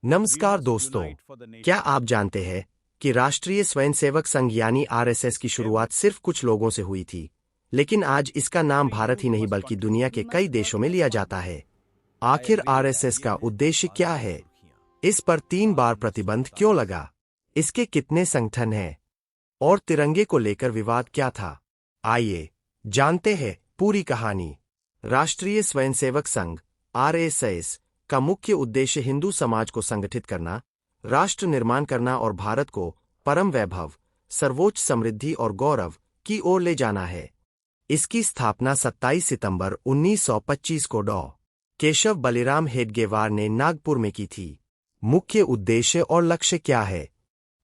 नमस्कार दोस्तों, क्या आप जानते हैं कि राष्ट्रीय स्वयंसेवक संघ यानी आरएसएस की शुरुआत सिर्फ कुछ लोगों से हुई थी, लेकिन आज इसका नाम भारत ही नहीं बल्कि दुनिया के कई देशों में लिया जाता है। आखिर आरएसएस का उद्देश्य क्या है? इस पर 3 बार प्रतिबंध क्यों लगा? इसके कितने संगठन हैं? और तिरंगे को लेकर विवाद क्या था? आइए जानते हैं पूरी कहानी। राष्ट्रीय स्वयंसेवक संघ आरएसएस का मुख्य उद्देश्य हिंदू समाज को संगठित करना, राष्ट्र निर्माण करना और भारत को परम वैभव, सर्वोच्च समृद्धि और गौरव की ओर ले जाना है। इसकी स्थापना 27 सितंबर 1925 को डॉ. केशव बलिराम हेडगेवार ने नागपुर में की थी। मुख्य उद्देश्य और लक्ष्य क्या है?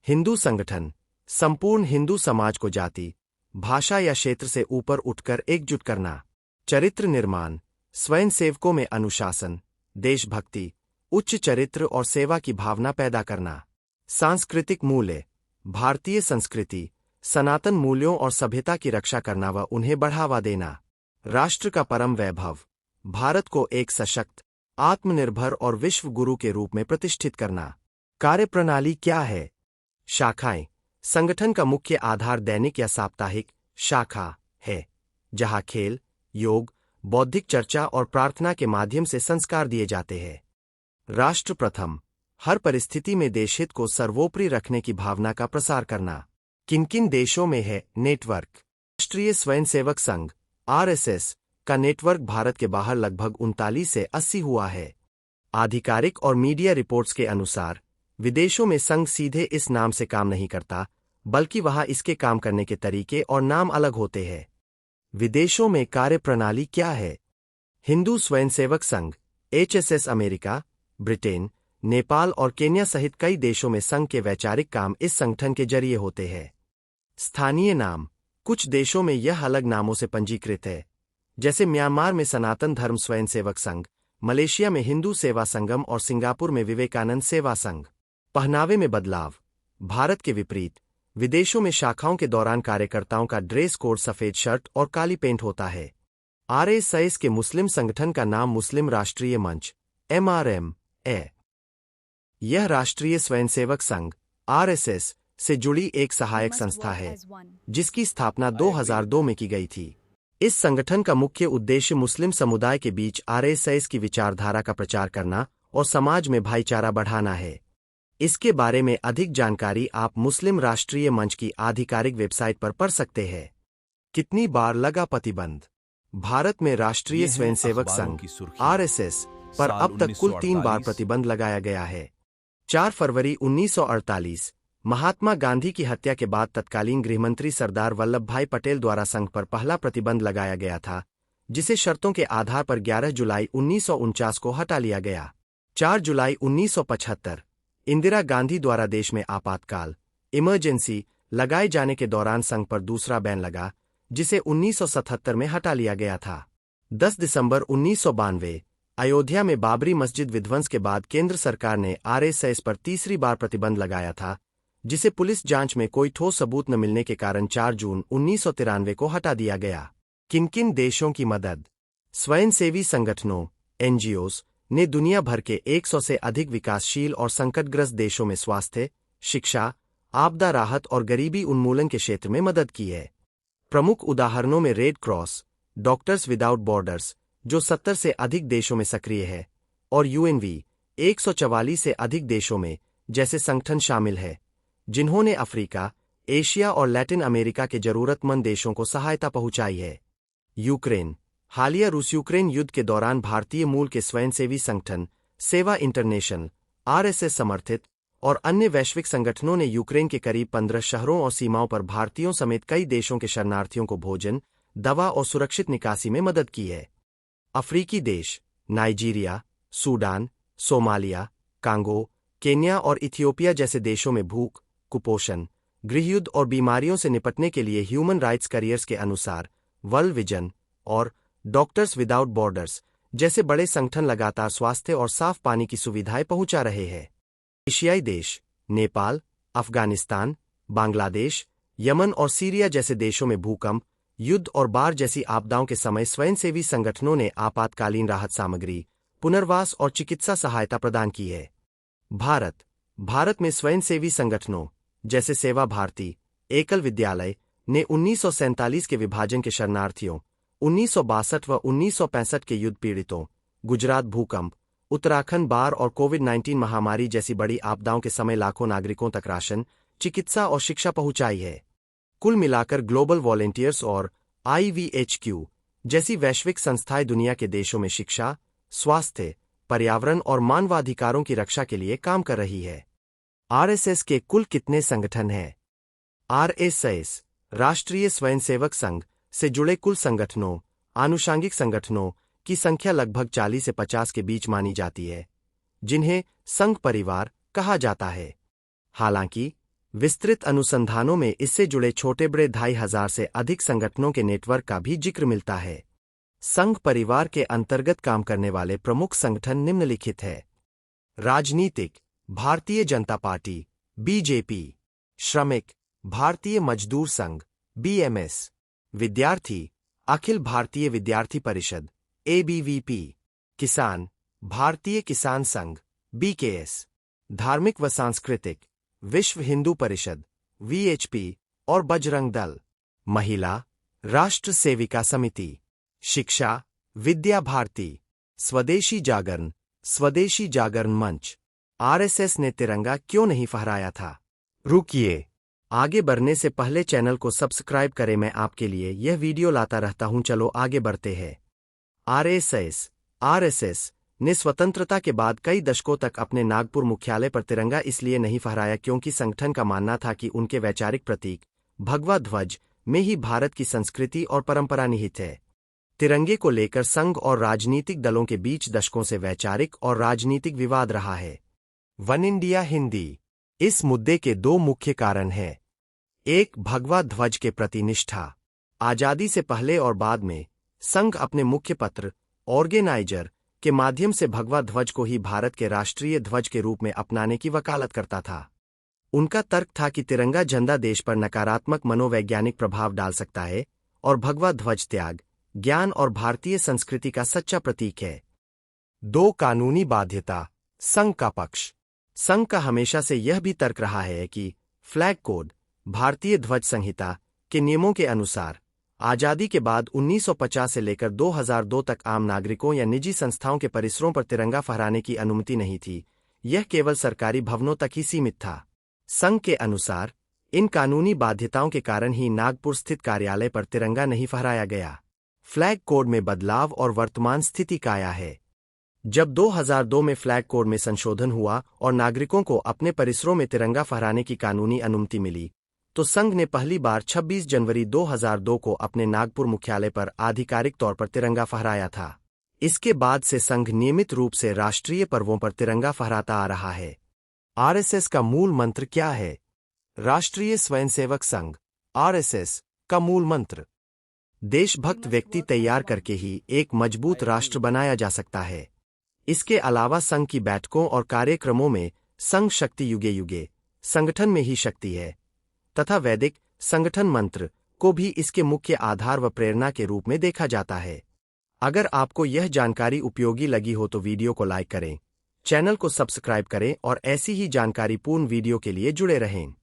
हिंदू संगठन संपूर्ण हिंदू समाज को जाति, भाषा या क्षेत्र से ऊपर उठकर एकजुट करना। चरित्र निर्माण, स्वयंसेवकों में अनुशासन, देशभक्ति, उच्च चरित्र और सेवा की भावना पैदा करना। सांस्कृतिक मूल्य, भारतीय संस्कृति, सनातन मूल्यों और सभ्यता की रक्षा करना व उन्हें बढ़ावा देना। राष्ट्र का परम वैभव, भारत को एक सशक्त, आत्मनिर्भर और विश्व गुरु के रूप में प्रतिष्ठित करना। कार्यप्रणाली क्या है? शाखाएं, संगठन का मुख्य आधार दैनिक या साप्ताहिक शाखा है, जहां खेल, योग, बौद्धिक चर्चा और प्रार्थना के माध्यम से संस्कार दिए जाते हैं। राष्ट्र प्रथम, हर परिस्थिति में देशहित को सर्वोपरि रखने की भावना का प्रसार करना। किन किन देशों में है नेटवर्क? राष्ट्रीय स्वयंसेवक संघ आरएसएस का नेटवर्क भारत के बाहर लगभग 39 से 80 हुआ है। आधिकारिक और मीडिया रिपोर्ट्स के अनुसार विदेशों में संघ सीधे इस नाम से काम नहीं करता, बल्कि वहां इसके काम करने के तरीके और नाम अलग होते हैं। विदेशों में कार्यप्रणाली क्या है? Hindu Swayamsevak Sangh HSS America, Britain, Nepal और केन्या सहित कई देशों में संघ के वैचारिक काम इस संगठन के जरिए होते हैं। स्थानीय नाम, कुछ देशों में यह अलग नामों से पंजीकृत है, जैसे म्यांमार में सनातन धर्म स्वयंसेवक संघ, मलेशिया में हिंदू सेवा संगम और सिंगापुर में विवेकानंद सेवा संघ। पहनावे में बदलाव, भारत के विपरीत विदेशों में शाखाओं के दौरान कार्यकर्ताओं का ड्रेस कोड सफेद शर्ट और काली पेंट होता है। आरएसएस के मुस्लिम संगठन का नाम मुस्लिम राष्ट्रीय मंच एमआरएम है। यह राष्ट्रीय स्वयंसेवक संघ आरएसएस से जुड़ी एक सहायक संस्था है, जिसकी स्थापना 2002 में की गई थी। इस संगठन का मुख्य उद्देश्य मुस्लिम समुदाय के बीच आरएसएस की विचारधारा का प्रचार करना और समाज में भाईचारा बढ़ाना है। इसके बारे में अधिक जानकारी आप मुस्लिम राष्ट्रीय मंच की आधिकारिक वेबसाइट पर पढ़ सकते हैं। कितनी बार लगा प्रतिबंध? भारत में राष्ट्रीय स्वयंसेवक संघ आरएसएस पर अब तक कुल 3 बार प्रतिबंध लगाया गया है। 4 फरवरी 1948 महात्मा गांधी की हत्या के बाद तत्कालीन गृहमंत्री सरदार वल्लभ भाई पटेल द्वारा संघ पर पहला प्रतिबंध लगाया गया था, जिसे शर्तों के आधार पर 11 जुलाई 1949 को हटा लिया गया। 4 जुलाई 1975 इंदिरा गांधी द्वारा देश में आपातकाल इमरजेंसी लगाए जाने के दौरान संघ पर दूसरा बैन लगा, जिसे 1977 में हटा लिया गया था। 10 दिसंबर 1992 अयोध्या में बाबरी मस्जिद विध्वंस के बाद केंद्र सरकार ने आरएसएस पर तीसरी बार प्रतिबंध लगाया था, जिसे पुलिस जांच में कोई ठोस सबूत न मिलने के कारण 4 जून 1993 को हटा दिया गया। किन किन देशों की मदद? स्वयंसेवी संगठनों एनजीओस ने दुनिया भर के 100 से अधिक विकासशील और संकटग्रस्त देशों में स्वास्थ्य, शिक्षा, आपदा राहत और गरीबी उन्मूलन के क्षेत्र में मदद की है। प्रमुख उदाहरणों में red cross, doctors without borders, जो 70 से अधिक देशों में सक्रिय है, और यूएनवी, 144 से अधिक देशों में जैसे संगठन शामिल है, जिन्होंने अफ्रीका, एशिया और लैटिन अमेरिका के जरूरतमंद देशों को सहायता पहुंचाई है। यूक्रेन, हालिया रूस यूक्रेन युद्ध के दौरान भारतीय मूल के स्वयंसेवी संगठन सेवा इंटरनेशनल, आरएसएस समर्थित और अन्य वैश्विक संगठनों ने यूक्रेन के करीब 15 शहरों और सीमाओं पर भारतीयों समेत कई देशों के शरणार्थियों को भोजन, दवा और सुरक्षित निकासी में मदद की है। अफ्रीकी देश Nigeria, Sudan, Somalia, Congo, Kenya और इथियोपिया जैसे देशों में भूख, कुपोषण, गृहयुद्ध और बीमारियों से निपटने के लिए ह्यूमन राइट्स करियर्स के अनुसार वर्ल्ड विजन और डॉक्टर्स विदाउट बॉर्डर्स जैसे बड़े संगठन लगातार स्वास्थ्य और साफ पानी की सुविधाएं पहुंचा रहे हैं। एशियाई देश नेपाल, अफगानिस्तान, बांग्लादेश, यमन और सीरिया जैसे देशों में भूकंप, युद्ध और बाढ़ जैसी आपदाओं के समय स्वयंसेवी संगठनों ने आपातकालीन राहत सामग्री, पुनर्वास और चिकित्सा सहायता प्रदान की है। भारत में स्वयंसेवी संगठनों जैसे सेवा भारती, एकल विद्यालय ने 1947 के विभाजन के शरणार्थियों, 1962 व 1965 के युद्ध पीड़ितों, गुजरात भूकंप, उत्तराखंड बाढ़ और कोविड-19 महामारी जैसी बड़ी आपदाओं के समय लाखों नागरिकों तक राशन, चिकित्सा और शिक्षा पहुंचाई है। कुल मिलाकर ग्लोबल वॉलेंटियर्स और IVHQ जैसी वैश्विक संस्थाएं दुनिया के देशों में शिक्षा, स्वास्थ्य, पर्यावरण और मानवाधिकारों की रक्षा के लिए काम कर रही है। RSS के कुल कितने संगठन हैं? RSS राष्ट्रीय स्वयंसेवक संघ से जुड़े कुल संगठनों, आनुषंगिक संगठनों की संख्या लगभग 40 से 50 के बीच मानी जाती है, जिन्हें संघ परिवार कहा जाता है। हालांकि विस्तृत अनुसंधानों में इससे जुड़े छोटे बड़े 2500 से अधिक संगठनों के नेटवर्क का भी जिक्र मिलता है। संघ परिवार के अंतर्गत काम करने वाले प्रमुख संगठन निम्नलिखित है। राजनीतिक, भारतीय जनता पार्टी BJP, श्रमिक, भारतीय मजदूर संघ BMS, विद्यार्थी, अखिल भारतीय विद्यार्थी परिषद ABVP, किसान, भारतीय किसान संघ BKS, धार्मिक व सांस्कृतिक, विश्व हिंदू परिषद VHP और बजरंग दल, महिला, राष्ट्र सेविका समिति, शिक्षा, विद्या भारती, स्वदेशी जागरण मंच। RSS ने तिरंगा क्यों नहीं फहराया था? रुकिए, आगे बढ़ने से पहले चैनल को सब्सक्राइब करें। मैं आपके लिए यह वीडियो लाता रहता हूं। चलो आगे बढ़ते हैं। RSS ने स्वतंत्रता के बाद कई दशकों तक अपने नागपुर मुख्यालय पर तिरंगा इसलिए नहीं फहराया क्योंकि संगठन का मानना था कि उनके वैचारिक प्रतीक भगवा ध्वज में ही भारत की संस्कृति और परंपरा निहित है। तिरंगे को लेकर संघ और राजनीतिक दलों के बीच दशकों से वैचारिक और राजनीतिक विवाद रहा है। One India Hindi. इस मुद्दे के दो मुख्य कारण हैं। एक, भगवा ध्वज के प्रति निष्ठा। आजादी से पहले और बाद में संघ अपने मुख्य पत्र ऑर्गेनाइजर के माध्यम से भगवा ध्वज को ही भारत के राष्ट्रीय ध्वज के रूप में अपनाने की वकालत करता था। उनका तर्क था कि तिरंगा झंडा देश पर नकारात्मक मनोवैज्ञानिक प्रभाव डाल सकता है और भगवा ध्वज त्याग, ज्ञान और भारतीय संस्कृति का सच्चा प्रतीक है। 2, कानूनी बाध्यता। संघ का पक्ष। संघ का हमेशा से यह भी तर्क रहा है कि फ्लैग कोड, भारतीय ध्वज संहिता के नियमों के अनुसार आजादी के बाद 1950 से लेकर 2002 तक आम नागरिकों या निजी संस्थाओं के परिसरों पर तिरंगा फहराने की अनुमति नहीं थी। यह केवल सरकारी भवनों तक ही सीमित था। संघ के अनुसार इन कानूनी बाध्यताओं के कारण ही नागपुर स्थित कार्यालय पर तिरंगा नहीं फहराया गया। फ्लैग कोड में बदलाव और वर्तमान स्थिति काया है। जब 2002 में फ्लैग कोड में संशोधन हुआ और नागरिकों को अपने परिसरों में तिरंगा फहराने की कानूनी अनुमति मिली, तो संघ ने पहली बार 26 जनवरी 2002 को अपने नागपुर मुख्यालय पर आधिकारिक तौर पर तिरंगा फहराया था। इसके बाद से संघ नियमित रूप से राष्ट्रीय पर्वों पर तिरंगा फहराता आ रहा है। RSS का मूल मंत्र क्या है? राष्ट्रीय स्वयंसेवक संघ RSS का मूल मंत्र, देशभक्त व्यक्ति तैयार करके ही एक मजबूत राष्ट्र बनाया जा सकता है। इसके अलावा संघ की बैठकों और कार्यक्रमों में संघ शक्ति युगे युगे, संगठन में ही शक्ति है, तथा वैदिक संगठन मंत्र को भी इसके मुख्य आधार व प्रेरणा के रूप में देखा जाता है। अगर आपको यह जानकारी उपयोगी लगी हो तो वीडियो को लाइक करें, चैनल को सब्सक्राइब करें और ऐसी ही जानकारीपूर्ण वीडियो के लिए जुड़े रहें।